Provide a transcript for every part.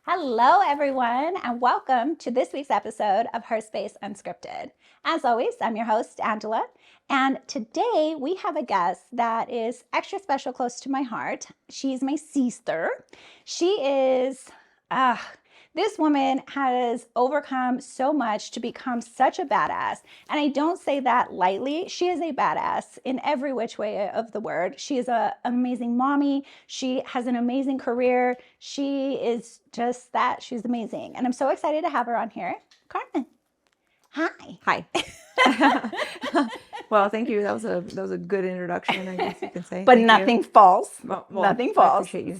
Hello, everyone, and welcome to this week's episode of HER Space Unscripted. As always, I'm your host, Angela, and today we have a guest that is extra special, close to my heart. She's my sister. She is, this woman has overcome so much to become such a badass. And I don't say that lightly. She is a badass in every which way of the word. She is an amazing mommy. She has an amazing career. She is just that. She's amazing. And I'm so excited to have her on here. Carmen. Hi. Hi. Well, thank you. That was a good introduction, I guess you can say. But Thank nothing you. false. Well, Nothing false. I appreciate you.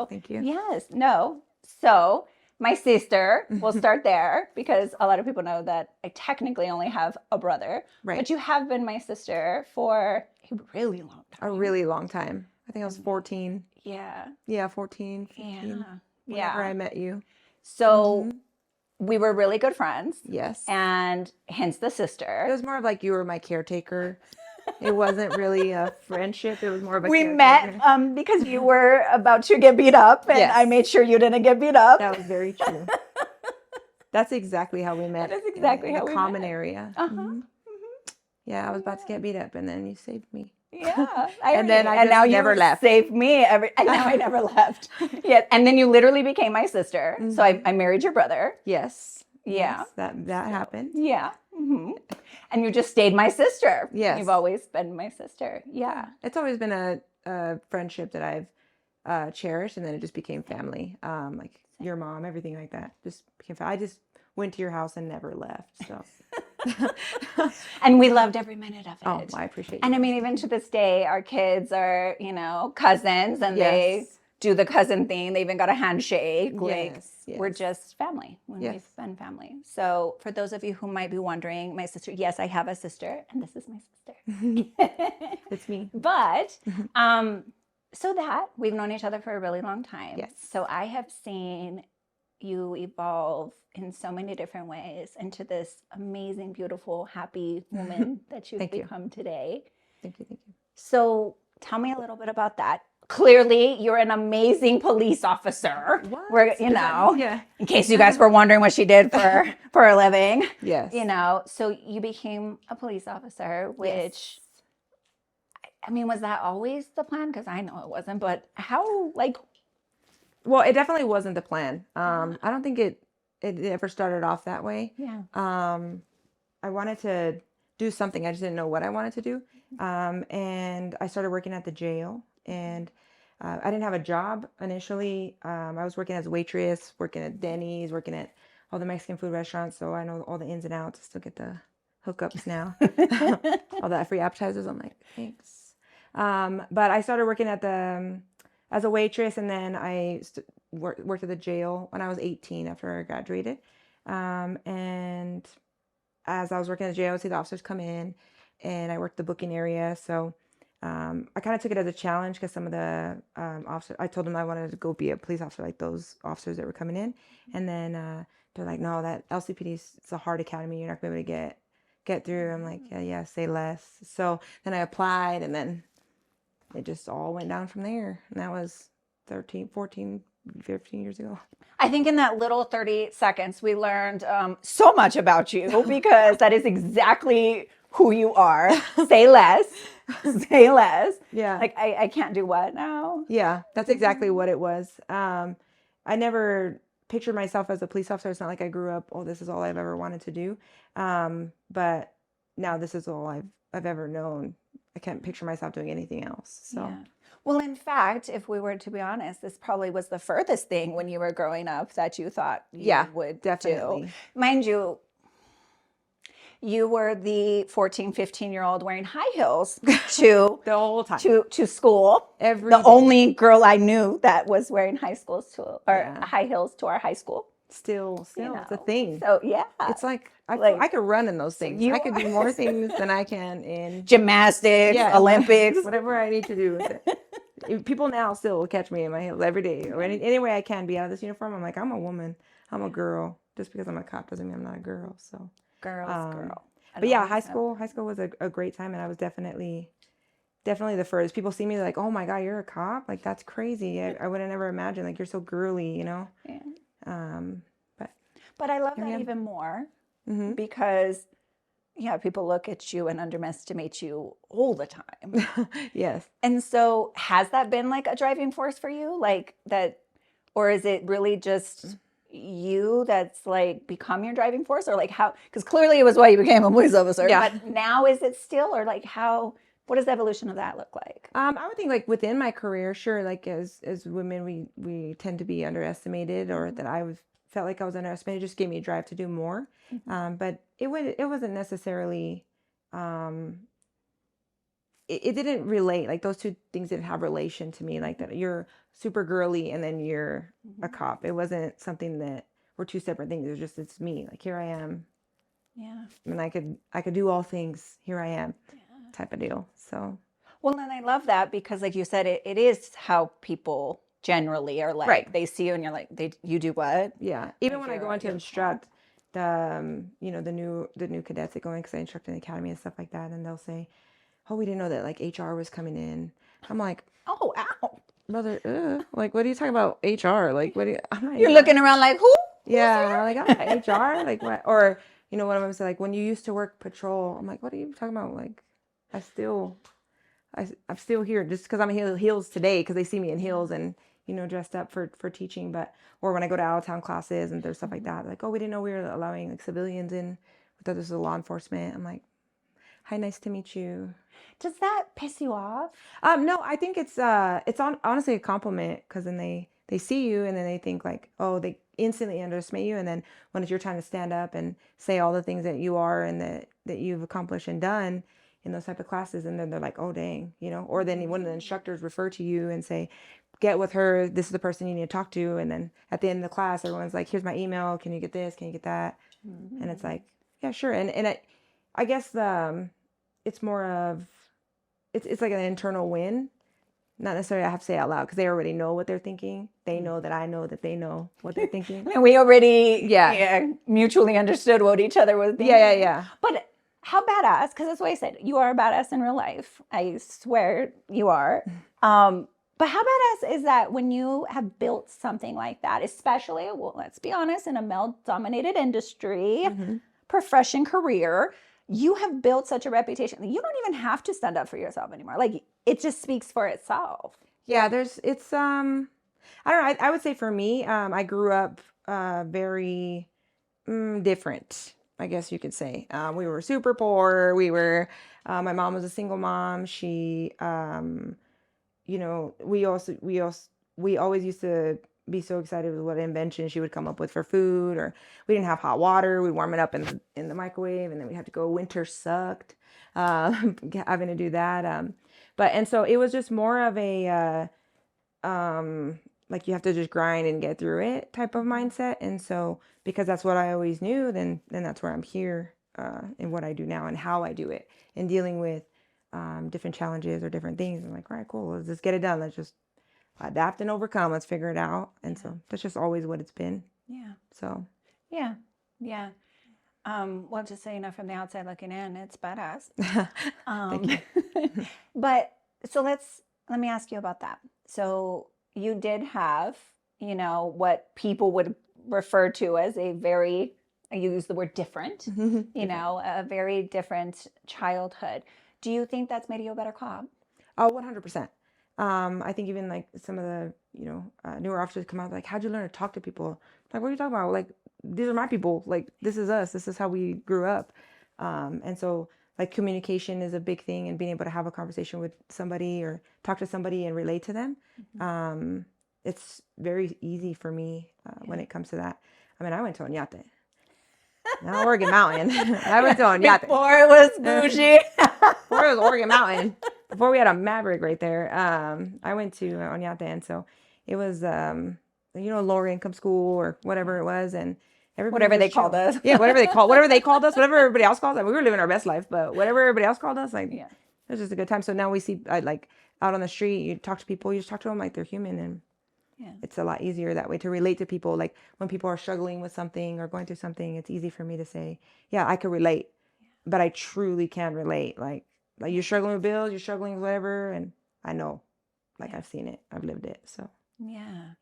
Thank you. Yes. No. So my sister, we'll start there because a lot of people know that I technically only have a brother. Right. But you have been my sister for a really long time. A really long time. I think I was 14. Yeah. Yeah, 14, 15. Whenever I met you. So we were really good friends. Yes. And hence the sister. It was more of like you were my caretaker. It wasn't really a friendship. It was more of a We caretaker. met because you were about to get beat up, and Yes. I made sure you didn't get beat up. That was very true. That's exactly how we met. That is exactly how we met. In a common area. Uh-huh. Yeah, I was about to get beat up, and then you saved me. Yeah. And then I just now never you left. saved me. And now I never left. Yeah. And then you literally became my sister. So I married your brother. Yes. Yeah. Yes, that happened. Yeah. And you just stayed my sister. Yes. You've always been my sister. Yeah. It's always been a friendship that I've cherished, and then it just became family. Like your mom, everything like that just became family. I just went to your house and never left. So. And we loved every minute of it. Oh, I appreciate it. And I mean, even to this day, our kids are, cousins, and they Yes. do the cousin thing. They even got a handshake. Yes. We're just family when we've been family. So for those of you who might be wondering, my sister, yes, I have a sister, and this is my sister. It's me. But so that we've known each other for a really long time. Yes. So I have seen you evolve in so many different ways into this amazing, beautiful, happy woman that you've become today. Thank you. So tell me a little bit about that. Clearly, you're an amazing police officer. What? Where, in case you guys were wondering what she did for a living. Yes. So you became a police officer, which, I mean, was that always the plan? Because I know it wasn't, but how, Well, it definitely wasn't the plan. I don't think it ever started off that way. Yeah. I wanted to do something. I just didn't know what I wanted to do. And I started working at the jail, and I didn't have a job initially. I was working as a waitress, working at Denny's, working at all the Mexican food restaurants. So I know all the ins and outs. I still get the hookups now. All that free appetizers. I'm like, thanks. But I started working at as a waitress, and then I worked at the jail when I was 18 after I graduated. And as I was working at the jail, I would see the officers come in, and I worked the booking area. So I kind of took it as a challenge because some of the officers, I told them I wanted to go be a police officer like those officers that were coming in. And then they're like, no, that LCPD it's a hard academy. You're not going to be able to get through. I'm like, yeah, say less. So then I applied, and then it just all went down from there. And that was 13, 14, 15 years ago. I think in that little 30 seconds, we learned so much about you because that is exactly who you are. Say less. Say less. Yeah. Like, I can't do what now? Yeah, that's exactly what it was. I never pictured myself as a police officer. It's not like I grew up, this is all I've ever wanted to do. But now this is all I've ever known. I can't picture myself doing anything else. So. Yeah. Well, in fact, if we were to be honest, this probably was the furthest thing when you were growing up that you thought you would definitely do. Mind you, you were the 14, 15-year-old wearing high heels to the whole time to school. Every the day. Only girl I knew that was wearing high heels to our high school. Still, it's a thing. So yeah, it's like I could run in those things. I could do more things than I can in gymnastics, Olympics, whatever I need to do with it. People now still will catch me in my heels every day, or any way I can be out of this uniform. I'm like, I'm a woman, I'm a girl. Just because I'm a cop doesn't mean I'm not a girl. So girl. But yeah, high school was a great time, and I was definitely the first. People see me like, oh my God, you're a cop? Like, that's crazy. I would have never imagined, like, you're so girly, you know? Yeah. But But I love here we that are. even more Mm-hmm. because, yeah, people look at you and underestimate you all the time. Yes. And so has that been like a driving force for you? Like that, or is it really just you that's like become your driving force? Or like how, because clearly it was why you became a police officer, Yeah. but now is it still, or like how, what does the evolution of that look like? I would think like within my career, sure, like as women, we tend to be underestimated, or that felt like I was underestimated. It just gave me a drive to do more. But it wasn't necessarily, um, it didn't relate. Like those two things didn't have relation to me. Like that you're super girly and then you're a cop. It wasn't something that were two separate things. It was just, it's me. Like here I am, Yeah. and I could do all things. Here I am, type of deal. So. Well, and I love that because, like you said, it is how people generally are like. Right. They see you and you're like, you do what? Yeah. Even Like when I go in to instruct the, the new cadets that go in, because I instruct in the academy and stuff like that, and they'll say, "Oh, we didn't know that like HR was coming in." I'm like, oh, ow. "Brother, like, what are you talking about HR? Like, what? I'm not You're HR." looking around like, who? Yeah, like I'm not HR. Like what? Or one of them said like, "When you used to work patrol," I'm like, "What are you talking about? Like, I still." I'm still here just because I'm in heels today because they see me in heels and, dressed up for teaching. But, or when I go to out of town classes and there's stuff like that, like, oh, we didn't know we were allowing like civilians in. We thought this was law enforcement. I'm like, hi, nice to meet you. Does that piss you off? No, I think it's honestly a compliment because then they see you and then they think like, oh, they instantly underestimate you. And then when it's your time to stand up and say all the things that you are and that you've accomplished and done in those type of classes, and then they're like, oh, dang, or then one of the instructors refer to you and say, get with her. This is the person you need to talk to. And then at the end of the class, everyone's like, here's my email. Can you get this? Can you get that? And it's like, yeah, sure. And I guess it's more of, it's like an internal win. Not necessarily I have to say it out loud because they already know what they're thinking. They know that I know that they know what they're thinking. And we already mutually understood what each other was thinking. Yeah. But how badass, because that's what I said, you are a badass in real life. I swear you are. But how badass is that when you have built something like that, especially, well, let's be honest, in a male-dominated industry, profession, career, you have built such a reputation that you don't even have to stand up for yourself anymore. Like, it just speaks for itself. Yeah, I don't know. I would say for me, I grew up very different, I guess you could say. We were super poor. My mom was a single mom. She, we always used to be so excited with what invention she would come up with for food, or we didn't have hot water. We'd warm it up in the microwave, and then we'd have to go, winter sucked, having to do that. And so it was just more of a, like you have to just grind and get through it type of mindset. And so because that's what I always knew, then that's where I'm here, in what I do now and how I do it, and dealing with different challenges or different things. I'm like, all right, cool, let's just get it done. Let's just adapt and overcome. Let's figure it out. And so that's just always what it's been. Yeah. So. Yeah. Well, just so you know, from the outside looking in, it's badass. Thank you. But so let me ask you about that. So you did have, what people would refer to as a very, I use the word different, a very different childhood. Do you think that's made you a better cop? Oh, 100%. I think even like some of the, newer officers come out like, how'd you learn to talk to people? Like, what are you talking about? Like, these are my people. Like, this is us. This is how we grew up. And so like communication is a big thing, and being able to have a conversation with somebody or talk to somebody and relate to them. It's very easy for me when it comes to that. I mean, I went to Oñate. Now Oregon Mountain. I went to Oñate. Before it was bougie. Before it was Oregon Mountain. Before we had a Maverick right there. I went to Oñate, and so it was, lower income school or whatever it was, and whatever they called us. Yeah, whatever they called us, whatever everybody else called us. We were living our best life, but whatever everybody else called us, like, it was just a good time. So now we see, like, out on the street, you talk to people, you just talk to them like they're human, and it's a lot easier that way to relate to people. Like when people are struggling with something or going through something, it's easy for me to say, yeah, I could relate, but I truly can relate. Like you're struggling with bills, you're struggling with whatever, and I know, like I've seen it, I've lived it. So yeah.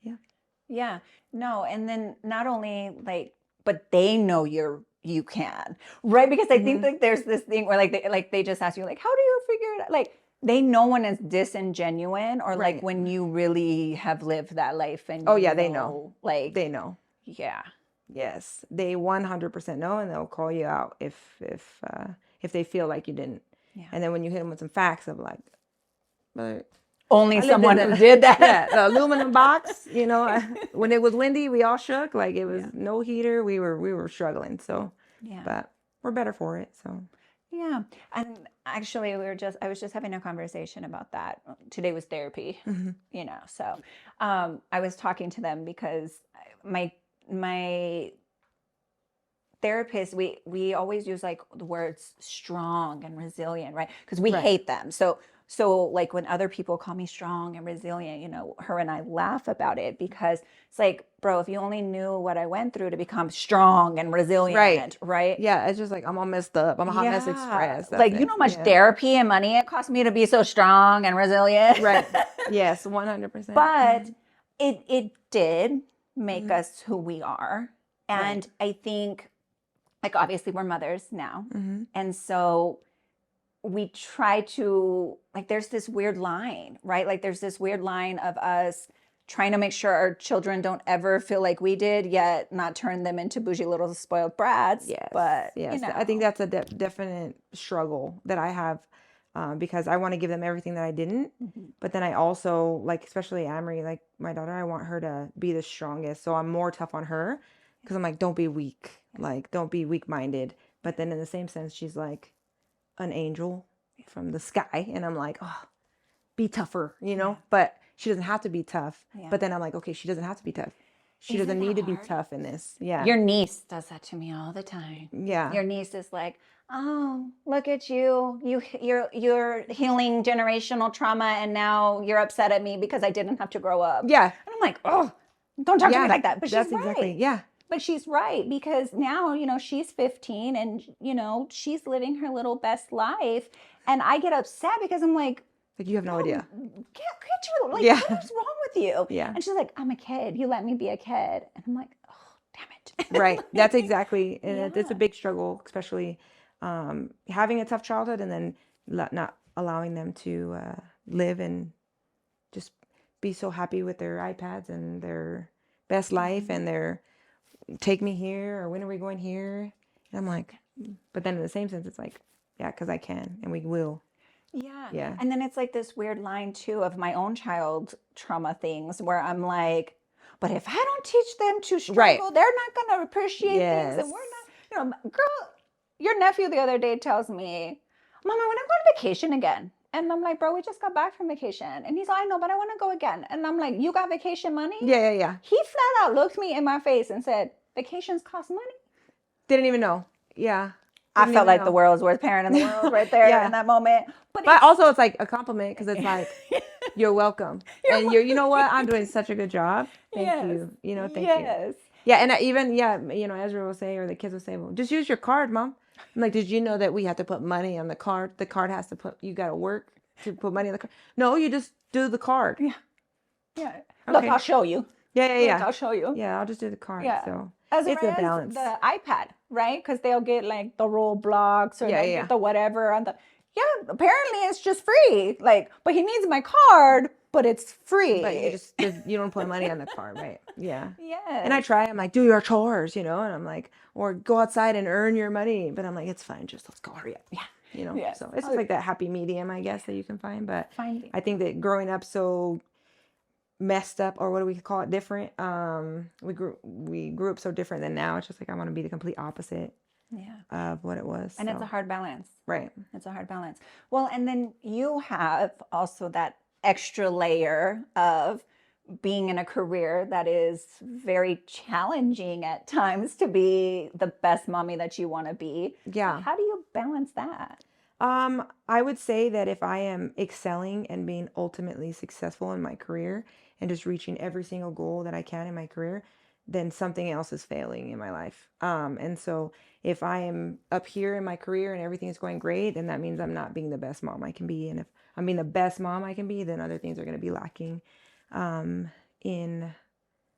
Yeah. No, and then not only like, but they know you can, right? Because I think Hmm. like there's this thing where like they just ask you like, how do you figure it out? Like they know when it's disingenuine or like Right. when you really have lived that life and Oh you yeah, they know. know, like, They know. yeah, Yes, they 100% know, and they'll call you out if they feel like you didn't. yeah. And then when you hit them with some facts of like, "But Only I lived in someone who the did yeah, that. the aluminum box, when it was windy, we all shook. Like it was Yeah. no heater. We were struggling. So, Yeah. but we're better for it. So, Yeah. And actually I was just having a conversation about that. Today was therapy, hmm. So I was talking to them because my therapist, we always use like the words strong and resilient, right? Because we Right. hate them. So like when other people call me strong and resilient, her and I laugh about it because it's like, bro, if you only knew what I went through to become strong and Right. resilient, right? Yeah, it's just like I'm all messed up. I'm a hot mess Yeah. express. That's Like, you it. know how much Yeah. therapy and money it cost me to be so strong and resilient? Right. Yes, 100%. But Hmm. it did make Hmm. us who we are. Right. And I think, like, obviously we're mothers now. Hmm. And so we try to, like, there's this weird line, right? Like, there's this weird line of us trying to make sure our children don't ever feel like we did, yet not turn them into bougie little spoiled brats. Yes, But, yes. I think that's a definite struggle that I have, because I want to give them everything that I didn't. Mhm. But then I also, like, especially Amory, like my daughter, I want her to be the strongest. So I'm more tough on her because I'm like, don't be weak. Like, don't be weak minded. But then in the same sense, she's like an angel from the sky. And I'm like, oh, be tougher, Yeah. But she doesn't have to be tough. Yeah. But then I'm like, okay, she doesn't have to be tough. She Isn't doesn't that need to be hard? tough in this. Yeah. Your niece does that to me all the time. Yeah. Your niece is like, "Oh, look at you. You're healing generational trauma and now you're upset at me because I didn't have to grow up." Yeah. And I'm like, "Oh, don't talk to me Yeah, like that." But she's that's exactly, right. yeah. But she's right because now, she's 15 and she's living her little best life and I get upset because I'm like, Like you have no "Bro, idea. get your like Yeah. what is wrong with you?" Yeah. And she's like, "I'm a kid. You let me be a kid." And I'm like, "Oh, damn Right. it." That's exactly, and it's a Yeah. big struggle, especially having a tough childhood and then not allowing them to live and just be so happy with their iPads and their best life Mhm. and their take me here or when are we going here? And I'm like, but then in the same sense, it's like, yeah, because I can and we will. Yeah. Yeah. And then it's like this weird line too of my own child trauma things where I'm like, but if I don't teach them to Right. struggle, they're not going to appreciate things. And Yes. we're not, girl, your nephew the other day tells me, Mama, I want to go on vacation again. And I'm like, bro, we just got back from vacation. And he's like, I know, but I want to go again. And I'm like, you got vacation money? Yeah, yeah, yeah. He flat out looked me in my face and said, vacations cost money. Didn't even know. Yeah. I Didn't felt even like the know. world's worst parent in the world right there in Yeah. that moment. But But also it's like a compliment because it's like, you're welcome. You're And you know what? I'm doing such a good job. Thank yes. you. Thank you. Yes. Yeah. And even, yeah, Ezra will say, or the kids will say, well, just use your card, Mom. I'm like, did you know that we have to put money on the card? The card has to you got to work to put money on the card. No, you just do the card. Yeah. Yeah. Look, Okay. I'll show you. Yeah, yeah, Look, yeah. I'll show you. Yeah, I'll just do the card. Yeah. So As it's well a as balance. the iPad, right? Because they'll get like the Roblox or Yeah, they'll yeah. get the whatever on the. Yeah, apparently it's just free. Like, but he needs my card, but it's free. But you don't put money on the card, right? Yeah. Yes. And I try, I'm like, do your chores, and I'm like, or go outside and earn your money. But I'm like, it's fine, just let's go, hurry up. Yeah. Yes. So it's just like that happy medium, I guess, that you can find. But Finding. I think that growing up so messed up, or what do we call it, different, we grew up so different than now. It's just like I want to be the complete opposite of what it was. And it's a hard balance. Right. It's a hard balance. Well, and then you have also that extra layer of being in a career that is very challenging at times to be the best mommy that you want to be. Yeah. How do you balance that? I would say that if I am excelling and being ultimately successful in my career and just reaching every single goal that I can in my career, then something else is failing in my life. And so if I am up here in my career and everything is going great, then that means I'm not being the best mom I can be. And if I'm being the best mom I can be, then other things are going to be lacking in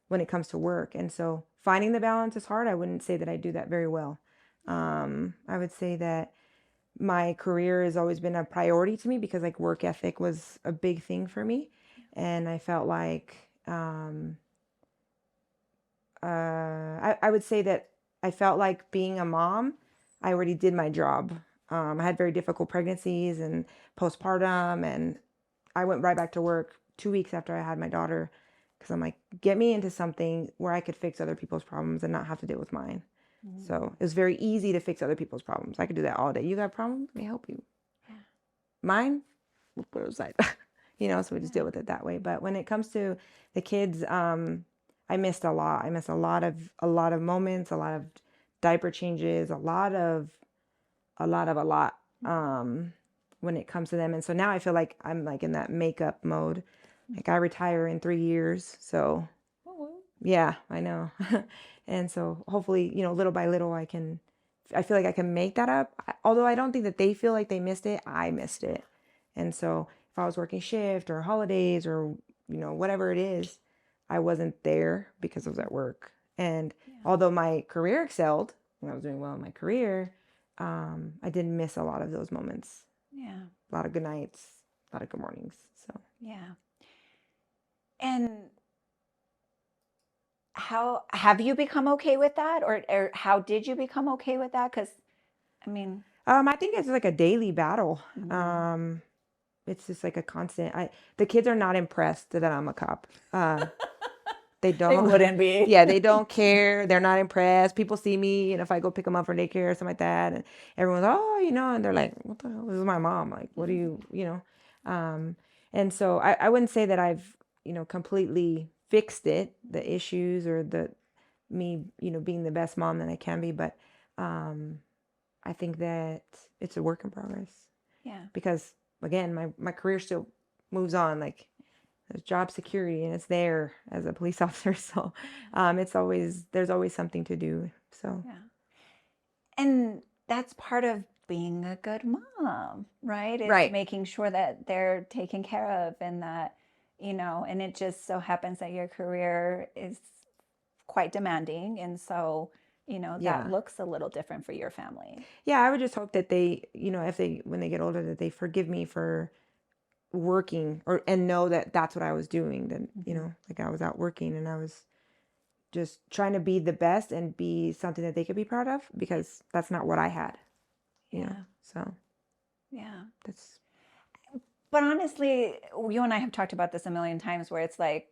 when it comes to work. And so finding the balance is hard. I wouldn't say that I do that very well. I would say that my career has always been a priority to me because like work ethic was a big thing for me. And I felt like, I would say that I felt like being a mom, I already did my job. I had very difficult pregnancies and postpartum, and I went right back to work 2 weeks after I had my daughter because I'm like, get me into something where I could fix other people's problems and not have to deal with mine. So it was very easy to fix other people's problems. I could do that all day. You got a problem? Let me help you. Yeah. Mine? We'll put it aside. So we just deal with it that way. But when it comes to the kids, I missed a lot. I missed a lot of moments, a lot of diaper changes, a lot when it comes to them. And so now I feel like I'm like in that makeup mode. Like I retire in 3 years. So yeah, I know. And so hopefully, little by little I feel like I can make that up. Although I don't think that they feel like they missed it, I missed it. And so if I was working shift or holidays or, whatever it is, I wasn't there because I was at work. And although my career excelled, when I was doing well in my career, I did miss a lot of those moments. Yeah. A lot of good nights, a lot of good mornings. So yeah. And how have you become okay with that, or how did you become okay with that? Because I mean, I think it's like a daily battle. It's just like a constant. The kids are not impressed that I'm a cop. They don't. They wouldn't be. Yeah, they don't care. They're not impressed. People see me, and if I go pick them up from daycare or something like that, and everyone's, oh, and they're like, what the hell? This is my mom. Like, what do you. And so I wouldn't say that I've, completely fixed it, the issues or me, being the best mom that I can be. But I think that it's a work in progress. Yeah. Because again, my career still moves on. Like, there's job security and it's there as a police officer. So there's always something to do. So yeah. And that's part of being a good mom, right? It's right. making sure that they're taken care of, and that, and it just so happens that your career is quite demanding. And so, that looks a little different for your family. Yeah. I would just hope that they, when they get older, that they forgive me for working and know that that's what I was doing. That, like I was out working and I was just trying to be the best and be something that they could be proud of, because that's not what I had. So yeah, that's. But honestly, you and I have talked about this a million times, where it's like,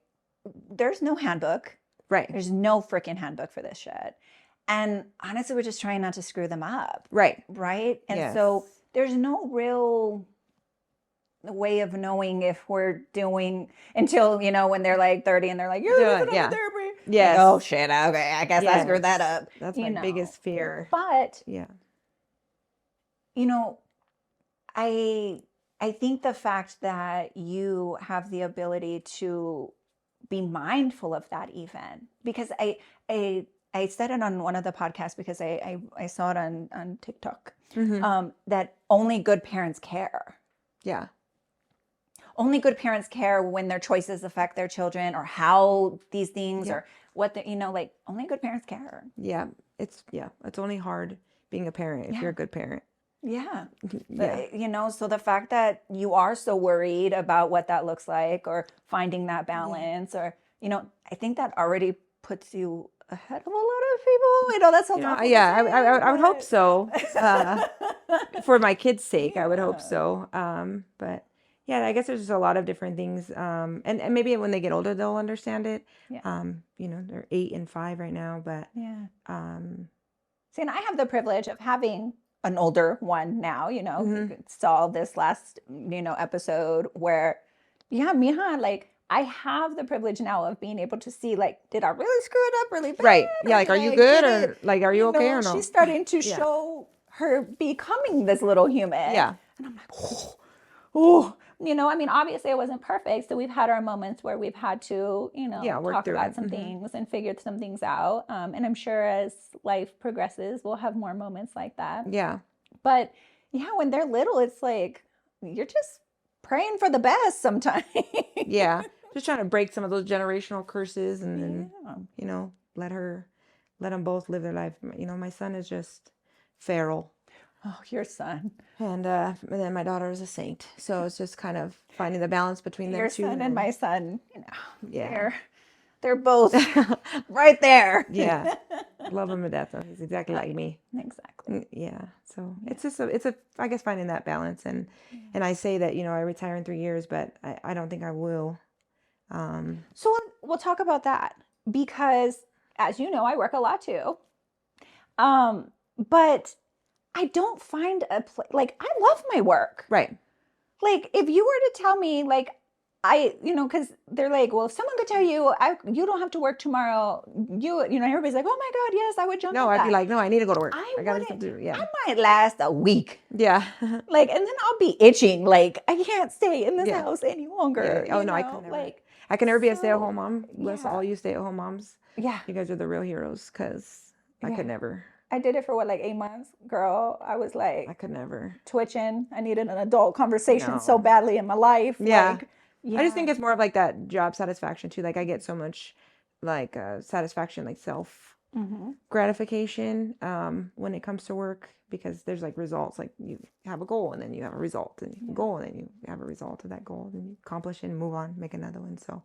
there's no handbook. Right. There's no freaking handbook for this shit. And honestly, we're just trying not to screw them up. Right. Right. And so there's no real way of knowing if we're doing until, when they're like 30 and they're like, you're living on therapy. Yes. Like, oh shit. Okay. I guess I screwed that up. That's my biggest fear. But, yeah. I think the fact that you have the ability to be mindful of that, even because I said it on one of the podcasts, because I saw it on TikTok, that only good parents care. Yeah. Only good parents care when their choices affect their children, or how these things or what like only good parents care. Yeah. It's only hard being a parent if you're a good parent. Yeah. So the fact that you are so worried about what that looks like, or finding that balance, or, I think that already puts you ahead of a lot of people. That's so awful. Yeah, I would hope so. For my kids' sake, I would hope so. But yeah, I guess there's just a lot of different things. And maybe when they get older, they'll understand it. Yeah. They're 8 and 5 right now, but see, and I have the privilege of having an older one now, saw this last, episode where, Mija, like, I have the privilege now of being able to see, like, did I really screw it up really bad? Right. Yeah. Like, are you good, or like, are you okay or no? She's starting to show her becoming this little human. Yeah. And I'm like, oh, obviously I wasn't perfect. So we've had our moments where we've had to, talk about some things and figure some things out. And I'm sure as life progresses, we'll have more moments like that. Yeah. But when they're little, it's like, you're just praying for the best sometimes. Yeah. just trying to break some of those generational curses, and then Yeah. let them both live their life. My son is just feral. Oh, your son. And then my daughter is a saint. So it's just kind of finding the balance between them Your two. son and my son, Yeah. they're both right there. Yeah. Love him to death, though. He's exactly like me. Exactly. Yeah. So it's just I guess finding that balance. And I say that, I retire in 3 years, but I don't think I will. So we'll talk about that because, as you know, I work a lot too. But I don't find a place, like, I love my work. Right. Like, if you were to tell me, like, because they're like, well, if someone could tell you, you don't have to work tomorrow, everybody's like, oh my God, yes, I would jump No, at I'd that. be like, no, I need to go to work. I got wouldn't, stuff to do. Yeah. I might last a week. Yeah. Like, and then I'll be itching. Like, I can't stay in this Yeah. house any longer. Yeah. Oh, no, I could never. Like, I can never be a so, stay-at-home mom. Bless yeah. all you stay-at-home moms. Yeah. You guys are the real heroes, because I Yeah. could never. I did it for like 8 months, girl. I was like, I could never. twitching. I needed an adult conversation No. so badly in my life. Yeah. Like, I just think it's more of like that job satisfaction too. Like I get so much like satisfaction, like self gratification when it comes to work, because there's like results. Like you have a goal and then you have a result, and you goal and then you have a result of that goal, and you accomplish it and move on, make another one. So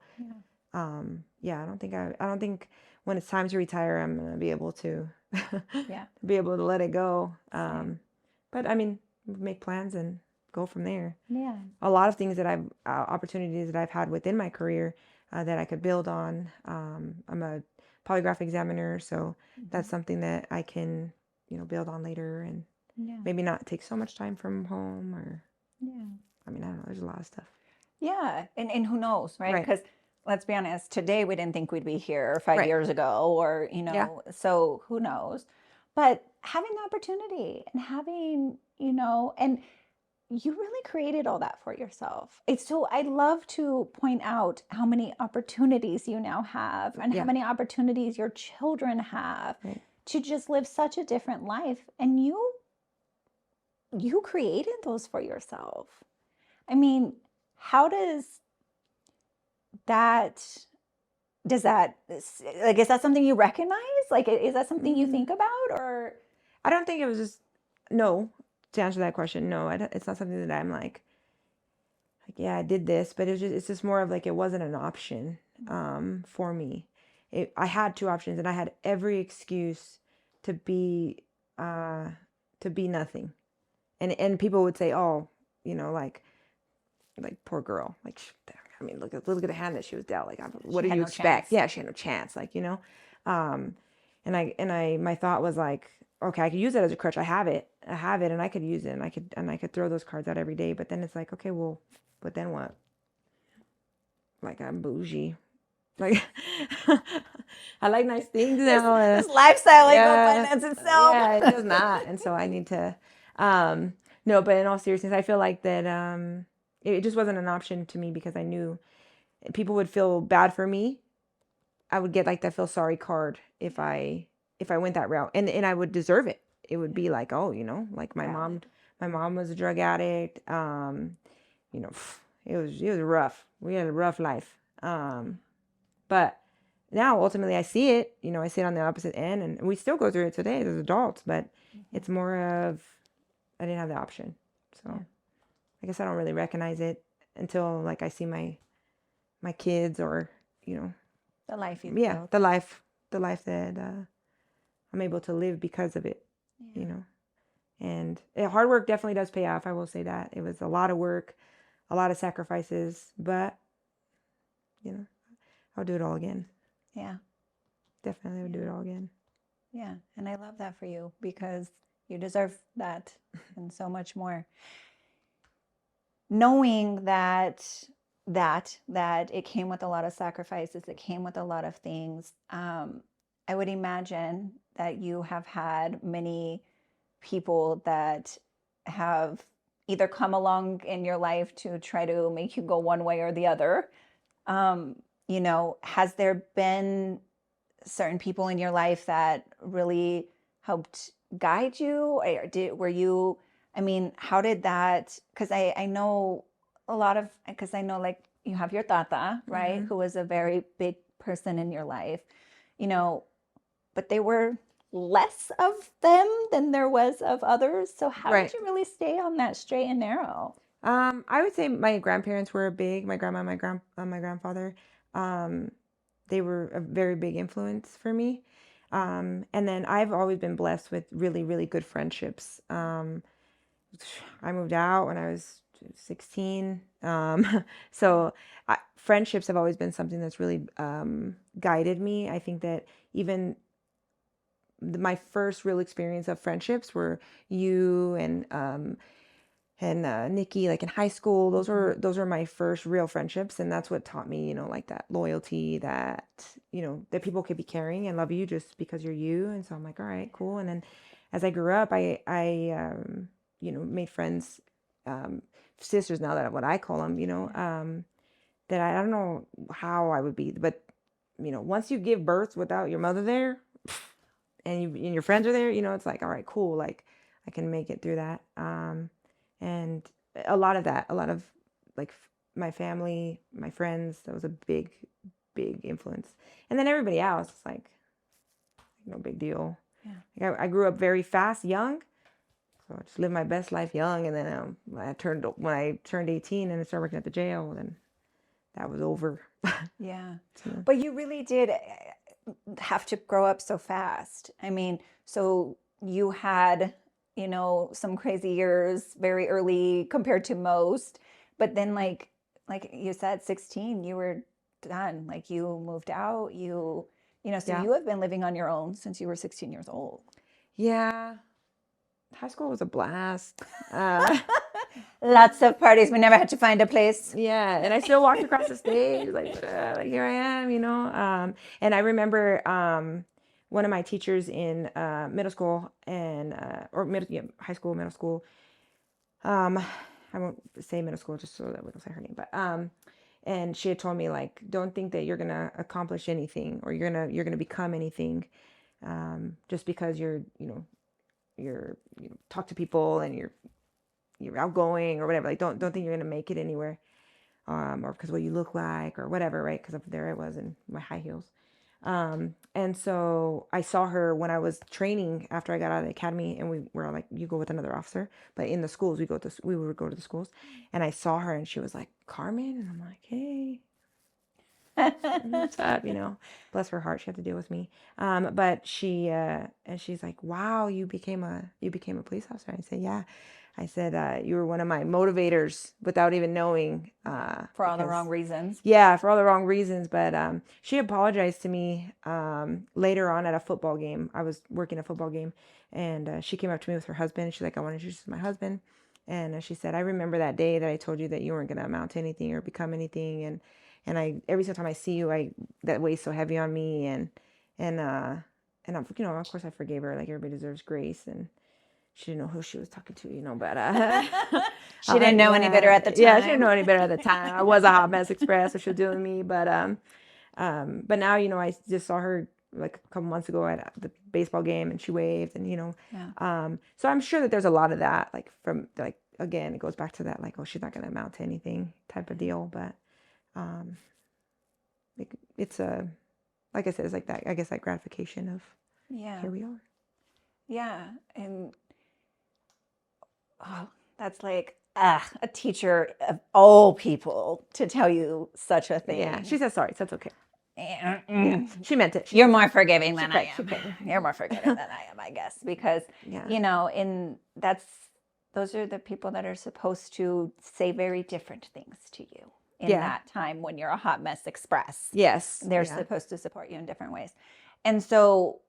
I don't think when it's time to retire, I'm gonna be able to be able to let it go. But I mean, make plans and go from there. Yeah. A lot of things that I've opportunities that I've had within my career that I could build on. I'm a polygraph examiner, so that's something that I can build on later, and maybe not take so much time from home, or I mean, I don't know, there's a lot of stuff. Yeah. And who knows, right? Right. Because let's be honest, today we didn't think we'd be here 5 years ago, or so who knows. But having the opportunity and having, and you really created all that for yourself. So I love to point out how many opportunities you now have, and how many opportunities your children have to just live such a different life. And you created those for yourself. I mean, how does that, is that something you recognize? Like, is that something you think about? Or I don't think it was just, no, to answer that question, no, it's not something that I'm like, yeah, I did this, but it's just more of like, it wasn't an option for me. I had 2 options, and I had every excuse to be nothing. And people would say, oh, like poor girl. Like, I mean, look at the hand that she was dealt. Like, what do you expect? Yeah, she had no chance. Like, and my thought was like, okay, I could use it as a crutch. I have it, and I could use it, and I could throw those cards out every day. But then it's like, okay, well, but then what? Like, I'm bougie. Like, I like nice things now. This lifestyle ain't gonna finance itself. Yeah, it does not. And so I need to, no, but in all seriousness, I feel like that it just wasn't an option to me, because I knew people would feel bad for me. I would get like that feel sorry card if I went that route, and I would deserve it. It would be like, oh, like my mom was a drug addict. It was rough. We had a rough life. But now ultimately I see it, I see it on the opposite end, and we still go through it today as adults, but it's more of, I didn't have the option. So I guess I don't really recognize it until like I see my kids, or, the life you built. the life that I'm able to live because of it, and hard work definitely does pay off. I will say that it was a lot of work, a lot of sacrifices, but I'll do it all again. Yeah. Definitely would do it all again. Yeah. And I love that for you, because you deserve that and so much more. Knowing that it came with a lot of sacrifices, it came with a lot of things. I would imagine that you have had many people that have either come along in your life to try to make you go one way or the other. Has there been certain people in your life that really helped guide you? How did that, because I know a lot of, because I know, like, you have your tata, right? Mhm. Who was a very big person in your life, you know, but they were less of them than there was of others. So how did Right. you really stay on that straight and narrow? I would say my grandparents were big. My grandma, my grandfather, um, they were a very big influence for me. And then I've always been blessed with really, really good friendships. I moved out when I was 16. So friendships have always been something that's really guided me. I think that even my first real experience of friendships were you and Nikki, like in high school. Those were my first real friendships, and that's what taught me, like that loyalty, that that people could be caring and love you just because you're you. And so I'm like, all right, cool. And then as I grew up, I made friends, sisters now, that what I call them, that I don't know how I would be, but once you give birth without your mother there, and your friends are there, it's like, all right, cool, like I can make it through that. And a lot of that, a lot of like my family, my friends, that was a big, big influence. And then everybody else, it's like no big deal. Yeah. Like I grew up very fast, young, so I just lived my best life young. And then when I turned 18 and I started working at the jail, then that was over. Yeah. So, But you really did have to grow up so fast. I mean, so you had, some crazy years very early compared to most, but then like you said, 16, you were done. Like you moved out, so yeah, you have been living on your own since you were 16 years old. yeah. High school was a blast. Uh, Lots of parties. We never had to find a place. Yeah, and I still walked across the stage like here I am, And I remember one of my teachers in middle school and or high school, middle school. Um, I won't say middle school just so that we don't say her name, but and she had told me, like, don't think that you're gonna accomplish anything or you're gonna become anything just because you're talk to people and you're outgoing or whatever. Like, don't think you're gonna make it anywhere. Or because of what you look like or whatever, right? Because there I was in my high heels. And so I saw her when I was training after I got out of the academy, and we were like, you go with another officer, but in the schools, we would go to the schools, and I saw her and she was like, Carmen, and I'm like, hey, what's up? Bless her heart, she had to deal with me. But and she's like, wow, you became a police officer. I said, yeah. I said, you were one of my motivators without even knowing. For all the wrong reasons. Yeah, for all the wrong reasons. But she apologized to me later on at a football game. I was working a football game, and she came up to me with her husband. She's like, I want to introduce you to my husband. And she said, I remember that day that I told you that you weren't going to amount to anything or become anything. And every single time I see you, that weighs so heavy on me. And I'm, of course I forgave her. Like, everybody deserves grace. And she didn't know who she was talking to, but she didn't know any better at the time. Yeah, she didn't know any better at the time. I was a hot mess express, so she was dealing with me. But now, I just saw her like a couple months ago at the baseball game, and she waved, and Yeah. So I'm sure that there's a lot of that, like from like, again, it goes back to that, like, oh, she's not going to amount to anything type of deal. But it's like I said, it's like that, I guess, that gratification of, Yeah. here we are. Yeah. And that's like a teacher of all people to tell you such a thing. Yeah, she said sorry, so it's okay. Yeah. She meant it. You're more forgiving than I She am. paid. You're more forgiving than I am, I guess, because those are the people that are supposed to say very different things to you in that time when you're a hot mess express. Yes. They're supposed to support you in different ways. And so,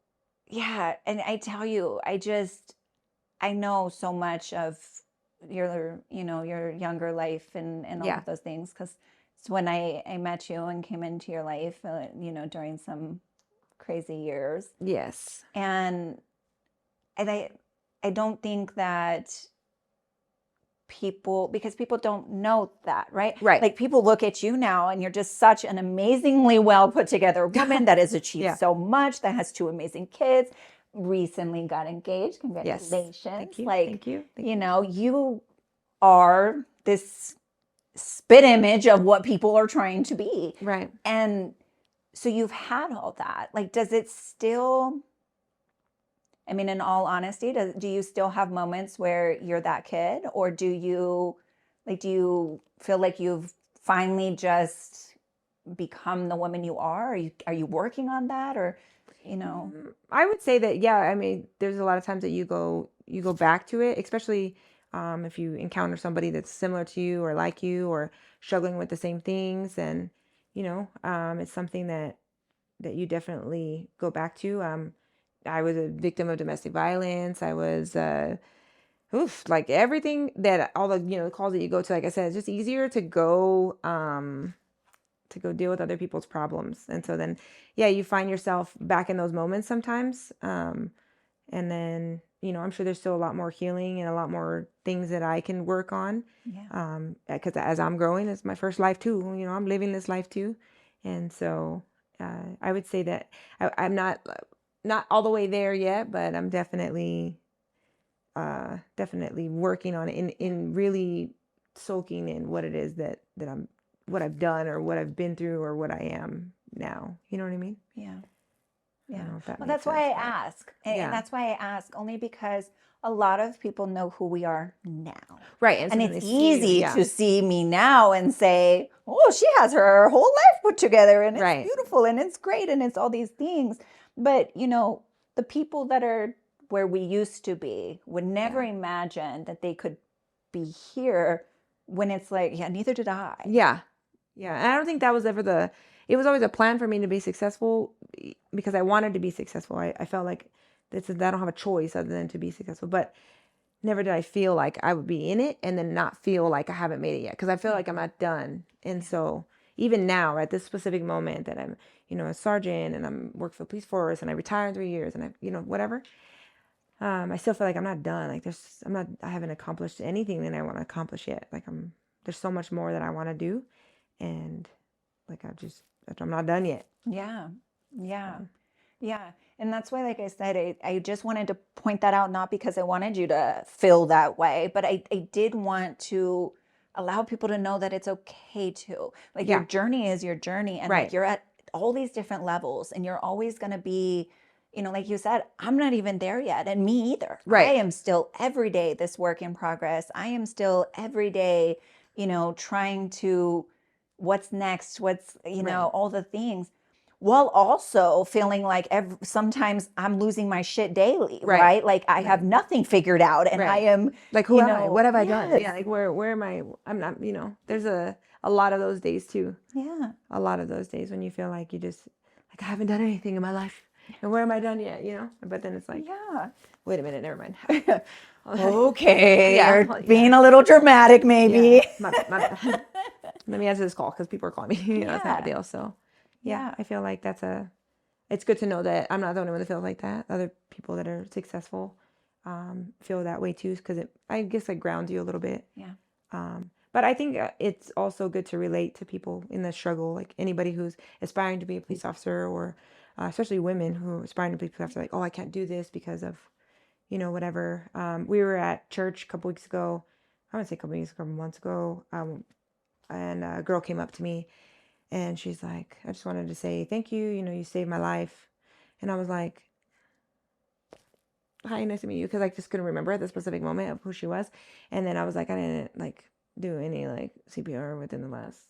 yeah, and I tell you, I know so much of your younger life and all of those things, because it's when I met you and came into your life, during some crazy years. Yes. And I don't think that because people don't know that, right? Right. Like, people look at you now and you're just such an amazingly well put together woman that has achieved so much, that has 2 amazing kids, recently got engaged. Congratulations. Yes. Thank you. Like, Thank you. you are this spit image of what people are trying to be. Right. And so you've had all that. Like, does it still, I mean, in all honesty, do you still have moments where you're that kid? Or do you feel like you've finally just become the woman you are? Are you working on that? Or, I would say that, yeah, I mean, there's a lot of times that you go back to it, especially if you encounter somebody that's similar to you or like you or struggling with the same things. And, it's something that you definitely go back to. I was a victim of domestic violence. I was, like everything that all the, the calls that you go to, like I said, it's just easier to go, deal with other people's problems. And so then, yeah, you find yourself back in those moments sometimes. And then, I'm sure there's still a lot more healing and a lot more things that I can work on. yeah. Because as I'm growing, it's my first life too. I'm living this life too. And so, I would say that I'm not all the way there yet, but I'm definitely working on it in really soaking in what it is that what I've done or what I've been through or what I am now. You know what I mean? Yeah. I don't Yeah. know if that Well, makes that's why I sense, but ask. And yeah. that's why I ask, only because a lot of people know who we are now. Right. And so And when it's they see you, easy yeah. to see me now and say, oh, she has her whole life put together and it's Right. beautiful and it's great and it's all these things. But, the people that are where we used to be would never Yeah. imagine that they could be here when it's like, yeah, neither did I. Yeah. Yeah. And I don't think that was ever it was always a plan for me to be successful because I wanted to be successful. I felt like I don't have a choice other than to be successful, but never did I feel like I would be in it and then not feel like I haven't made it yet. Cause I feel like I'm not done. And so even now at this specific moment that I'm, a sergeant and I'm work for the police force and I retired in 3 years and I, whatever. I still feel like I'm not done. Like I haven't accomplished anything that I want to accomplish yet. Like there's so much more that I want to do. And like, I'm not done yet. Yeah. Yeah. Yeah. And that's why, like I said, I just wanted to point that out, not because I wanted you to feel that way, but I did want to allow people to know that it's okay to. Like, your Yeah. journey is your journey, and like Right. you're at all these different levels, and you're always going to be, like you said, I'm not even there yet, and me either. I Right. am still every day this work in progress. I am still every day, trying to what's next, Right. all the things, while also feeling like sometimes I'm losing my shit daily, Right. right? Like I Right. have nothing figured out and I Right. am, Like, who am I? What have I done? yes. Yeah. Like, where am I? I'm not, there's a lot of those days too. Yeah. A lot of those days when you feel like like, I haven't done anything in my life. And where am I done yet? But then it's like, Yeah. wait a minute, never mind. Okay. Yeah, You're well, being a little dramatic, maybe. Yeah. My bad. Let me answer this call because people are calling me. It's not a Yeah. deal. So, yeah, Yeah. I feel like it's good to know that I'm not the only one that feels like that. Other people that are successful feel that way too, because I guess it grounds you a little bit. Yeah. But I think it's also good to relate to people in the struggle, like anybody who's aspiring to be a police officer or especially women who are aspiring to be police officer, like, oh, I can't do this because of, whatever. We were at church a couple weeks ago. I wouldn't say a couple months ago. And a girl came up to me and she's like, I just wanted to say thank you. You saved my life. And I was like, hi, nice to meet you. Because I just couldn't remember at the specific moment of who she was. And then I was like, I didn't do any CPR within the last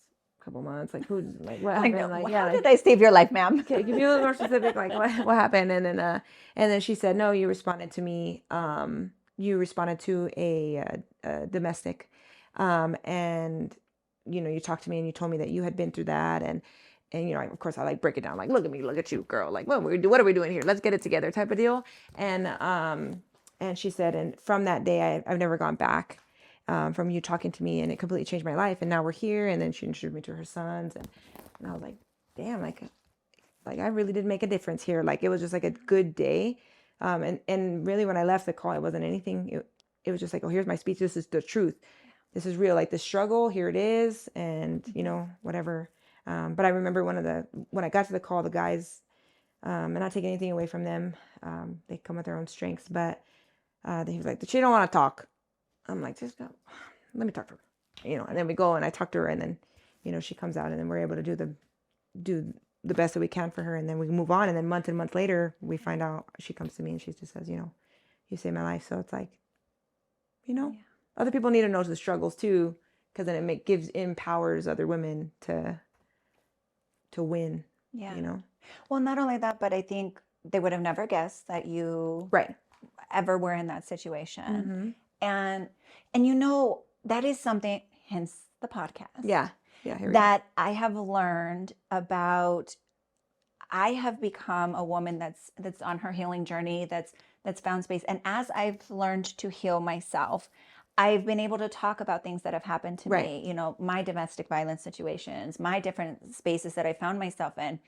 couple months. Like, what happened? How did I save your life, ma'am? Okay, give me a little more specific. Like, what happened? And then she said, no, you responded to me. You responded to a domestic, and you talked to me and you told me that you had been through that, and of course I break it down, like, look at me, look at you, girl, like, what are we doing here? Let's get it together, type of deal. And she said, and from that day, I've never gone back. From you talking to me, and it completely changed my life. And now we're here. And then she introduced me to her sons, and I was like, damn, like I really did make a difference here. Like, it was just like a good day. And really when I left the call, it wasn't anything. It was just like, oh, here's my speech. This is the truth. This is real. Like, the struggle, here it is. And, whatever. But I remember when I got to the call, the guys, and not taking anything away from them. They come with their own strengths, but he was like, she don't want to talk. I'm like, just let me talk to her. and then we go and I talk to her, and then, she comes out, and then we're able to do the best that we can for her, and then we move on. And then months and months later, we find out, she comes to me and she just says, you saved my life. So it's like, other people need to know the struggles too, because then it empowers other women to win. Yeah. Well, not only that, but I think they would have never guessed that you Right. ever were in that situation. Mm-hmm. And that is something, hence the podcast. Yeah. Yeah. Here we that I have learned about. I have become a woman that's on her healing journey, that's found space. And as I've learned to heal myself, I've been able to talk about things that have happened to Right. me, my domestic violence situations, my different spaces that I found myself in.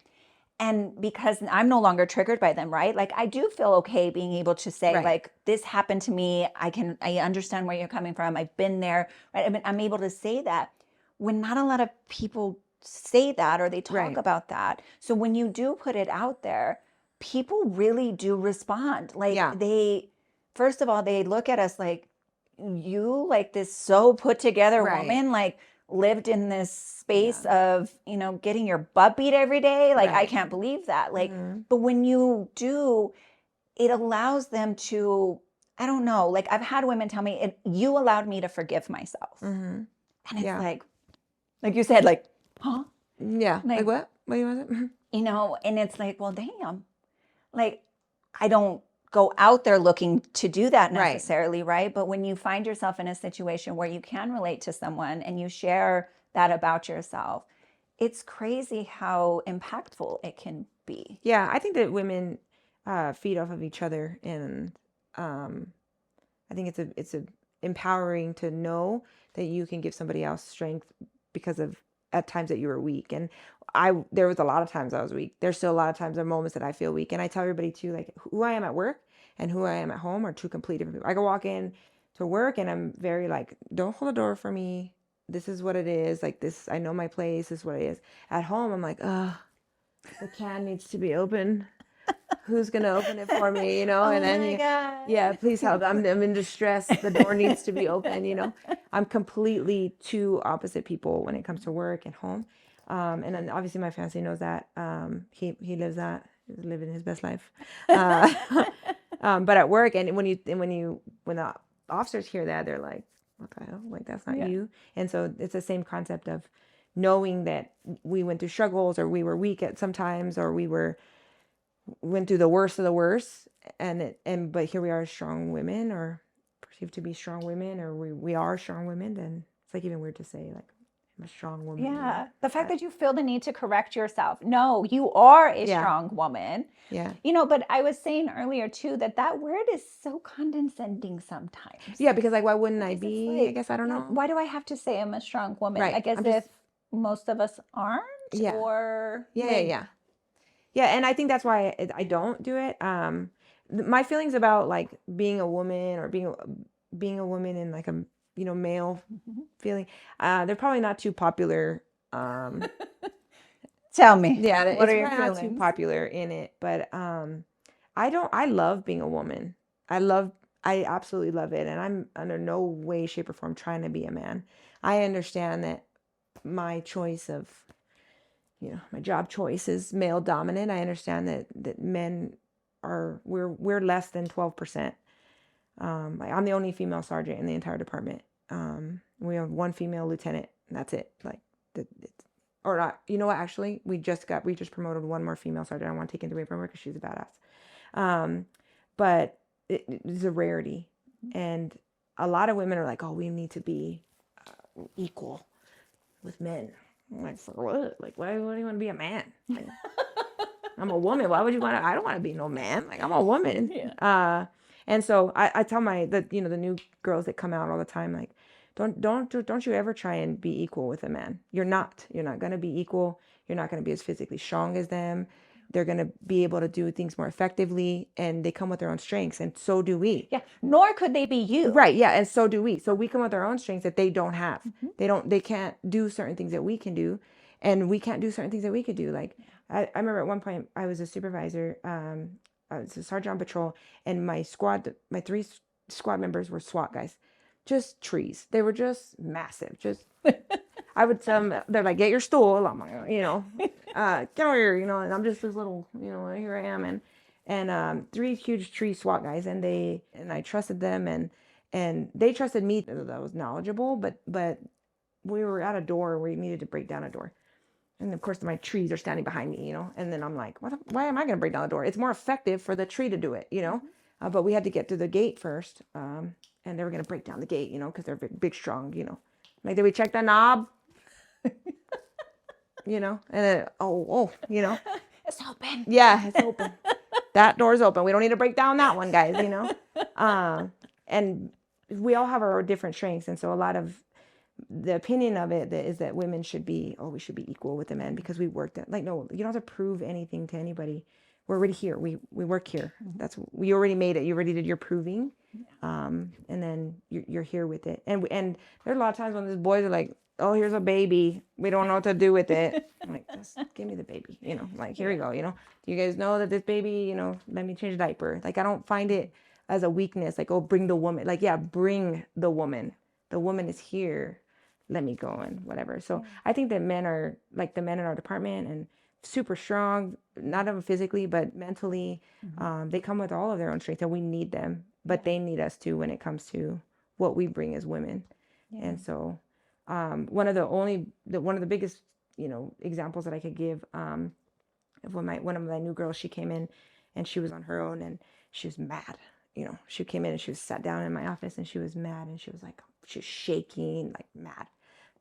And because I'm no longer triggered by them, right? Like, I do feel okay being able to say, Right. like, this happened to me. I understand where you're coming from. I've been there, right? I mean, I'm able to say that when not a lot of people say that, or they talk Right. about that. So when you do put it out there, people really do respond. Like, Yeah. first of all, they look at us like, you, like, this so put together Right. woman, like, lived in this space of, getting your butt beat every day. Like, I Right. can't believe that. Like, Mhm. but when you do, it allows them to, I don't know, like, I've had women tell me, you allowed me to forgive myself. Mhm. And it's Yeah. like you said, like, huh? Yeah. Like what? What do you want to say? And it's like, well, damn, like, I don't go out there looking to do that Right. necessarily, right? But when you find yourself in a situation where you can relate to someone and you share that about yourself, it's crazy how impactful it can be. Yeah, I think that women feed off of each other, and I think it's a empowering to know that you can give somebody else strength because of at times that you were weak. And there was a lot of times I was weak. There's still a lot of times or moments that I feel weak. And I tell everybody too, like, who I am at work and who I am at home are two complete different people. I can walk in to work and I'm very like, don't hold the door for me. This is what it is. Like this, I know my place. This is what it is. At home, I'm like, the can needs to be open. Who's gonna open it for me? And then yeah, please help. I'm in distress. The door needs to be open. I'm completely two opposite people when it comes to work and home. And then obviously my fiance knows that. He lives that. He's living his best life. But at work, and when the officers hear that, they're like, what the hell? Like, that's not you. And so it's the same concept of knowing that we went through struggles, or we were weak at sometimes, or we went through the worst of the worst, but here we are as strong women, or perceived to be strong women, or we are strong women. Then it's like even weird to say, like, I'm a strong woman. Yeah. The fact that you feel the need to correct yourself. No, you are a strong woman. Yeah. But I was saying earlier too that word is so condescending sometimes. Yeah, because like, why wouldn't I be? Like, I guess I don't know. Why do I have to say I'm a strong woman? Right. Like, as if most of us aren't. Yeah. Or Yeah, and I think that's why I don't do it. My feelings about like being a woman, or being a woman in like a male feeling, they're probably not too popular. Tell me. Yeah, what are your probably feelings? not too popular in it, but I love being a woman. I absolutely love it, and I'm under no way, shape, or form trying to be a man. I understand that my choice of my job choice is male dominant. I understand that men we're less than 12%. I'm the only female sergeant in the entire department. We have one female lieutenant, and that's it. Like, or not. You know what? Actually, we just promoted one more female sergeant. I don't want to take anything away from her because she's a badass. But it's a rarity, and a lot of women are like, oh, we need to be equal with men. I'm like, for what? Like, why do you want to be a man? Like, I'm a woman. Why would you want to? I don't want to be no man. Like, I'm a woman. Yeah. And so I tell the new girls that come out all the time, like, don't you ever try and be equal with a man. You're not going to be equal. You're not going to be as physically strong as them. They're going to be able to do things more effectively, and they come with their own strengths, and so do we. Yeah. Nor could they be you. Right. Yeah. And so do we. So we come with our own strengths that they don't have. They can't do certain things that we can do, and we can't do certain things that we could do. Like, I remember at one point I was a supervisor, I was a sergeant on patrol, and my 3 squad members were SWAT guys. just trees. They were just massive. Just, I would tell them, they're like, get your stool. I'm like, get over here, and I'm just this little, here I am. And 3 huge tree SWAT guys, and I trusted them, and they trusted me that I was knowledgeable, but we were at a door, we needed to break down a door. And of course my trees are standing behind me, and then I'm like, why am I going to break down the door? It's more effective for the tree to do it, but we had to get through the gate first. And they were going to break down the gate, because they're big, strong, like, did we check the knob? And then, It's open. Yeah, it's open. That door's open. We don't need to break down that one, guys, and we all have our different strengths. And so a lot of the opinion of it is that women should be, we should be equal with the men because we worked at, like, no, you don't have to prove anything to anybody. We're already here. We work here. We already made it. You already did your proving. And then you're here with it. And there's a lot of times when these boys are like, oh, here's a baby. We don't know what to do with it. I'm like, just give me the baby, like, here we go. Do you guys know that this baby, let me change a diaper. Like, I don't find it as a weakness. Like, oh, bring the woman. Like, yeah, bring the woman. The woman is here. Let me go and whatever. So I think that men are like the men in our department and super strong, not only physically, but mentally. They come with all of their own strengths and we need them, but they need us too when it comes to what we bring as women. Yeah. And so one of the biggest, examples that I could give, of when one of my new girls, she came in and she was on her own and she was mad. She came in and she was sat down in my office and she was mad and she was shaking, like mad.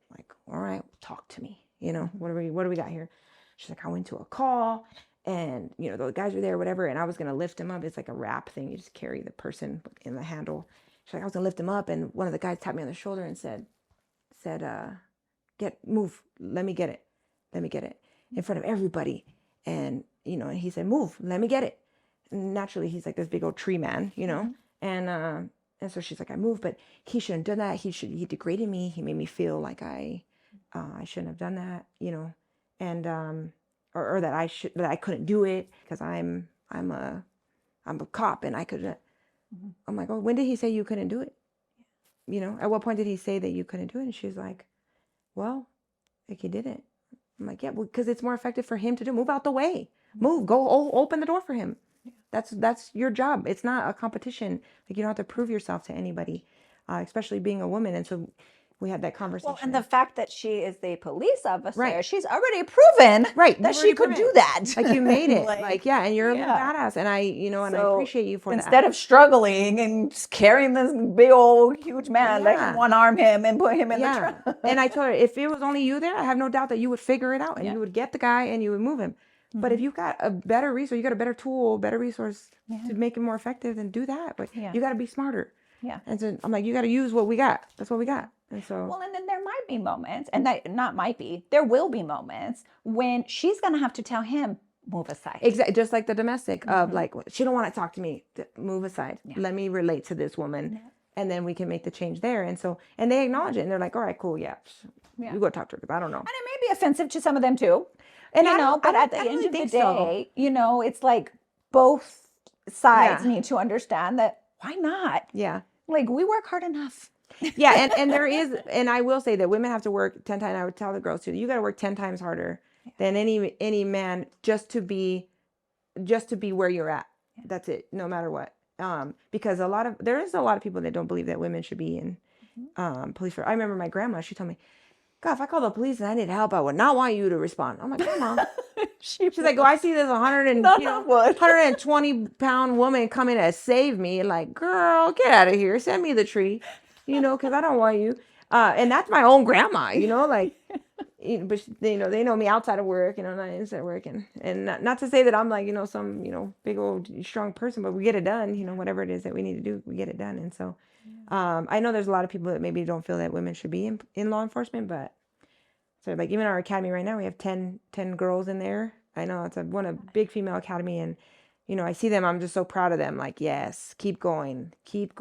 I'm like, all right, talk to me. What do we got here? She's like, I went to a call and, the guys were there, whatever. And I was going to lift him up. It's like a wrap thing. You just carry the person in the handle. She's like, I was going to lift him up. And one of the guys tapped me on the shoulder and said, move. Let me get it in front of everybody. And, and he said, move, let me get it. And naturally, he's like this big old tree man, and so she's like, I moved, but he shouldn't have done that. He degraded me. He made me feel like I shouldn't have done that, and or that I couldn't do it because I'm a cop and I couldn't. I'm like, oh, when did he say you couldn't do it? At what point did he say that you couldn't do it? And she's like, well, like he didn't. I'm like, yeah, because it's more effective for him to do. Move out the way. Move. Go open the door for him. That's your job. It's not a competition. Like, you don't have to prove yourself to anybody, especially being a woman. And so we had that conversation. Well, and the fact that she is the police officer, she's already proven that she could do that. Like, you made it. Yeah, and you're a little badass. And I appreciate you for that. Instead of struggling and carrying this big old huge man, they can one-arm him and put him in the trunk. And I told her, if it was only you there, I have no doubt that you would figure it out and you would get the guy and you would move him. But if you've got a better resource, you got a better tool, better resource to make it more effective, then do that. But you got to be smarter. Yeah. And so I'm like, you got to use what we got. That's what we got. And so. Well, and then there might be moments, and there will be moments when she's going to have to tell him, move aside. Exactly. Just like the domestic of like, she don't want to talk to me. Move aside. Yeah. Let me relate to this woman. Yeah. And then we can make the change there. And so, and they acknowledge it and they're like, all right, cool. Yeah. You go talk to her because I don't know. And it may be offensive to some of them too. And but at the end of the day, it's like both sides need to understand that why not? Yeah. Like, we work hard enough. Yeah. And there is, and I will say that women have to work 10 times. I would tell the girls too, you got to work 10 times harder than any man just to be where you're at. Yeah. That's it. No matter what. Because there is a lot of people that don't believe that women should be in police. I remember my grandma, she told me, God, if I called the police and I needed help, I would not want you to respond. I'm like, Grandma. She's like, I see this 120-pound woman coming to save me. Like, girl, get out of here. Send me the tree, because I don't want you. And that's my own grandma, like, but they know me outside of work, not inside of work. And not to say that I'm like, some, big old strong person, but we get it done, whatever it is that we need to do, we get it done. And so I know there's a lot of people that maybe don't feel that women should be in law enforcement, but so like even our academy right now, we have 10 girls in there. I know it's a big female academy, and I see them. I'm just so proud of them. Like, yes, keep going,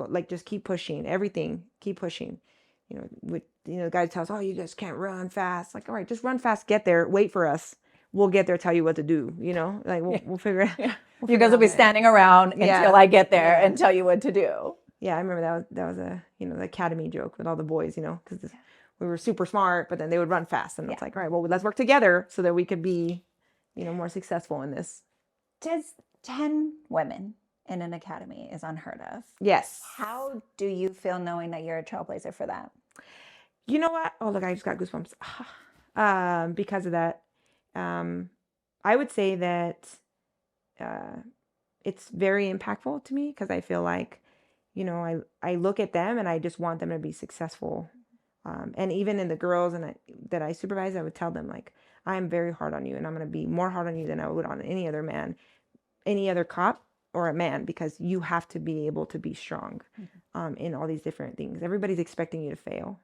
like just keep pushing everything, keep pushing. The guy tells, oh, you guys can't run fast. Like, all right, just run fast, get there, wait for us. We'll get there, tell you what to do. Like we'll figure it out. You guys will be standing around until I get there and tell you what to do. Yeah, I remember that was a, the academy joke with all the boys, because we were super smart, but then they would run fast. And it's like, all right, well, let's work together so that we could be, more successful in this. Just 10 women in an academy is unheard of. Yes. How do you feel knowing that you're a trailblazer for that? You know what? Oh, look, I just got goosebumps. Because of that. I would say that it's very impactful to me because I feel like, I look at them and I just want them to be successful. And even in the girls that I supervise, I would tell them, like, I'm very hard on you and I'm going to be more hard on you than I would on any other man, any other cop or a man, because you have to be able to be strong in all these different things. Everybody's expecting you to fail.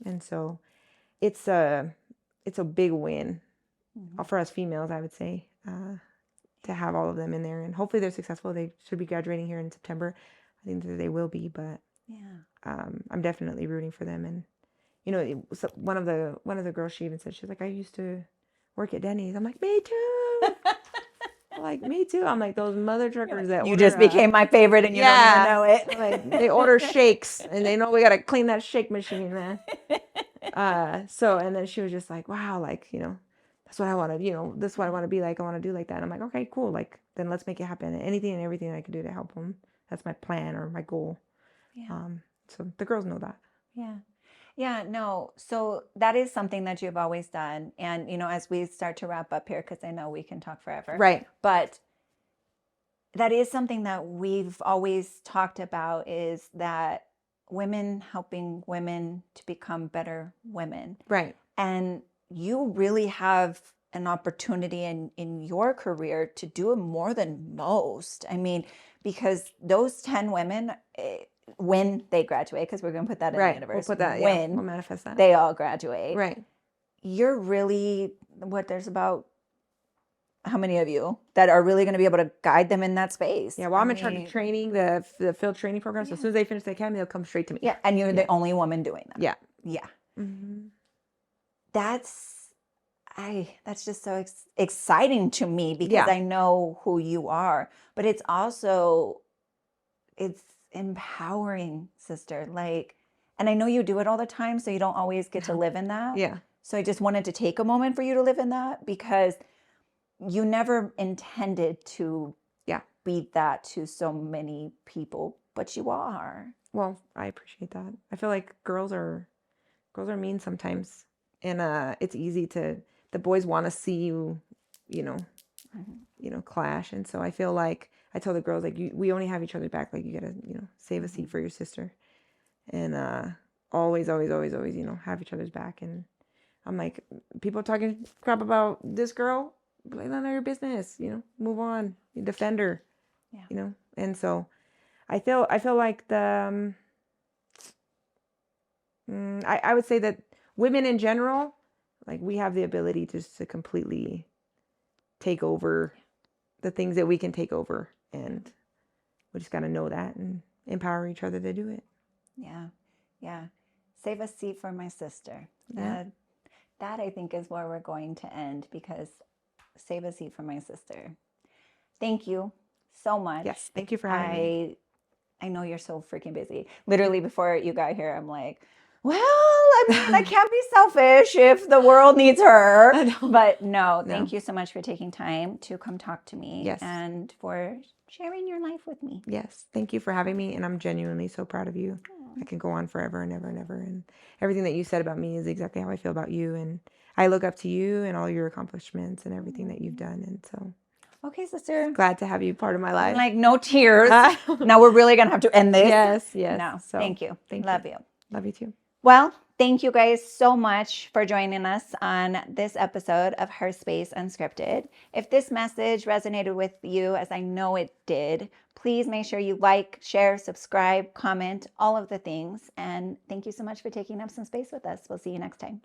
And so it's a big win for us females, I would say, to have all of them in there, and hopefully they're successful. They should be graduating here in September. I think that they will be, but I'm definitely rooting for them. And one of the girls, she even said, she's like, I used to work at Denny's. I'm like, me too. Like, me too. I'm like, those mother truckers that you just became my favorite and you don't even know it. Like, they order shakes and they know we got to clean that shake machine, man. So, and then she was just like, wow, like, that's what I want to, this is what I want to be like. I want to do like that. And I'm like, okay, cool. Like, then let's make it happen. Anything and everything I can do to help them. That's my plan or my goal. Yeah. So the girls know that. Yeah. Yeah, no. So that is something that you've always done. And, as we start to wrap up here, because I know we can talk forever. Right. But that is something that we've always talked about, is that women helping women to become better women. Right. And you really have an opportunity in your career to do more than most. I mean, because those 10 women, when they graduate, because we're going to put that in the universe. We'll put that, we'll manifest that. They all graduate. Right. You're really, there's about how many of you that are really going to be able to guide them in that space? Yeah, well, I'm in charge of training, the field training program. So as soon as they finish the academy, they'll come straight to me. Yeah, and you're the only woman doing that. Yeah. Yeah. Mm-hmm. That's just so exciting to me, because I know who you are. But it's also, it's empowering, sister. Like, and I know you do it all the time, so you don't always get to live in that. Yeah. So I just wanted to take a moment for you to live in that, because you never intended to be that to so many people, but you are. Well, I appreciate that. I feel like girls are mean sometimes, and it's easy the boys want to see you, clash, and so I feel like I tell the girls, like, we only have each other's back. Like, you gotta, save a seat for your sister, and always, have each other's back. And I'm like, people talking crap about this girl, like, none of your business, move on, defend her, and so I feel like I would say that women in general, like, we have the ability just to completely take over the things that we can take over, and we just got to know that and empower each other to do it. Yeah. Yeah. Save a seat for my sister. Yeah. That I think is where we're going to end, because save a seat for my sister. Thank you so much. Yes. Thank you for having me. I know you're so freaking busy. Literally, before you got here, I'm like, well, I mean, I can't be selfish if the world needs her. But no, thank you so much for taking time to come talk to me. Yes. And for sharing your life with me. Yes. Thank you for having me. And I'm genuinely so proud of you. I can go on forever and ever and ever. And everything that you said about me is exactly how I feel about you. And I look up to you and all your accomplishments and everything that you've done. And so. Okay, sister. Glad to have you part of my life. Like, no tears. Now we're really going to have to end this. Yes. No, so, thank you. Love you. Love you too. Well, thank you guys so much for joining us on this episode of HER Space Unscripted. If this message resonated with you, as I know it did, please make sure you like, share, subscribe, comment, all of the things. And thank you so much for taking up some space with us. We'll see you next time.